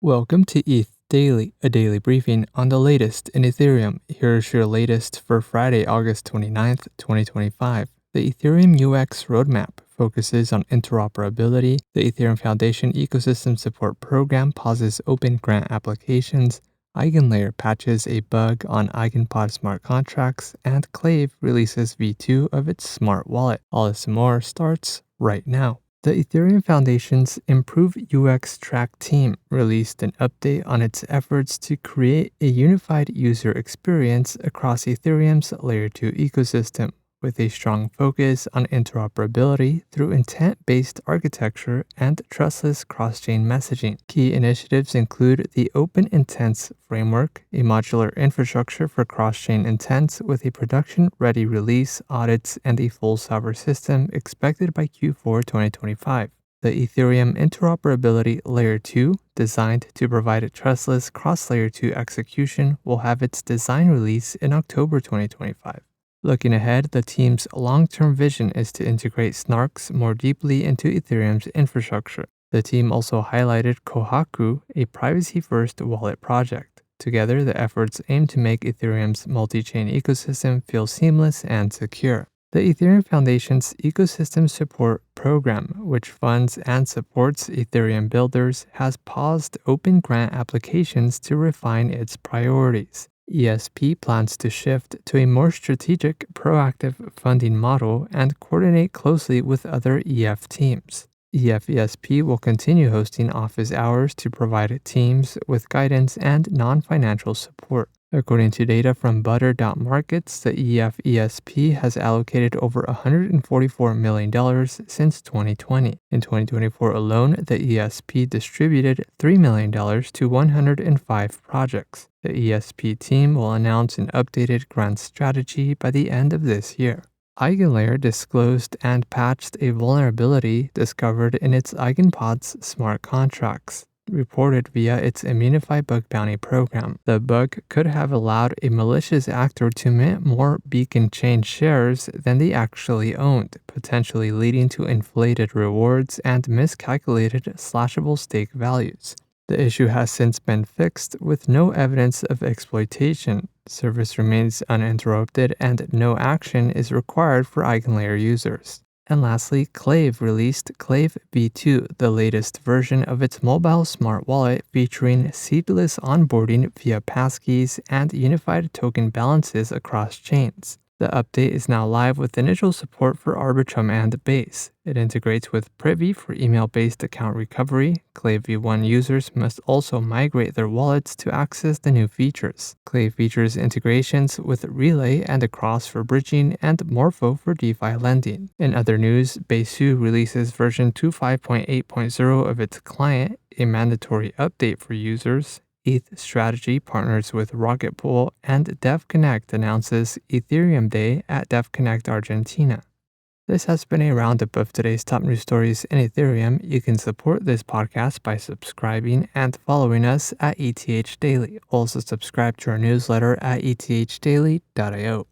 Welcome to ETH Daily, a daily briefing on the latest in Ethereum. Here's your latest for Friday, August 29th, 2025. The Ethereum UX roadmap focuses on interoperability. The Ethereum Foundation Ecosystem Support Program pauses open grant applications. EigenLayer patches a bug on EigenPod smart contracts, and Clave releases V2 of its smart wallet. All this and more starts right now. The Ethereum Foundation's Improve UX Track team released an update on its efforts to create a unified user experience across Ethereum's Layer 2 ecosystem, with a strong focus on interoperability through intent-based architecture and trustless cross-chain messaging. Key initiatives include the Open Intents framework, a modular infrastructure for cross-chain intents with a production-ready release, audits, and a full solver system expected by Q4 2025. The Ethereum Interoperability Layer 2, designed to provide a trustless cross-Layer 2 execution, will have its design release in October 2025. Looking ahead, the team's long-term vision is to integrate snarks more deeply into Ethereum's infrastructure. The team also highlighted Kohaku, a privacy-first wallet project. Together, the efforts aim to make Ethereum's multi-chain ecosystem feel seamless and secure. The Ethereum Foundation's Ecosystem Support Program, which funds and supports Ethereum builders, has paused open grant applications to refine its priorities. ESP plans to shift to a more strategic, proactive funding model and coordinate closely with other EF teams. EFESP will continue hosting office hours to provide teams with guidance and non-financial support. According to data from Butter.markets, the EFESP has allocated over $144 million since 2020. In 2024 alone, the ESP distributed $3 million to 105 projects. The ESP team will announce an updated grant strategy by the end of this year. EigenLayer disclosed and patched a vulnerability discovered in its EigenPod's smart contracts, reported via its Immunify bug bounty program. The bug could have allowed a malicious actor to mint more beacon chain shares than they actually owned, potentially leading to inflated rewards and miscalculated slashable stake values. The issue has since been fixed with no evidence of exploitation. Service remains uninterrupted and no action is required for EigenLayer users. And lastly, Clave released Clave V2, the latest version of its mobile smart wallet featuring seedless onboarding via passkeys and unified token balances across chains. The update is now live with initial support for Arbitrum and Base. It integrates with Privy for email-based account recovery. Clave V1 users must also migrate their wallets to access the new features. Clave features integrations with Relay and Across for bridging and Morpho for DeFi lending. In other news, Besu releases version 2.5.8.0 of its client, a mandatory update for users. ETH Strategy partners with Rocket Pool, and DevConnect announces Ethereum Day at DevConnect Argentina. This has been a roundup of today's top news stories in Ethereum. You can support this podcast by subscribing and following us at ETH Daily. Also subscribe to our newsletter at ethdaily.io.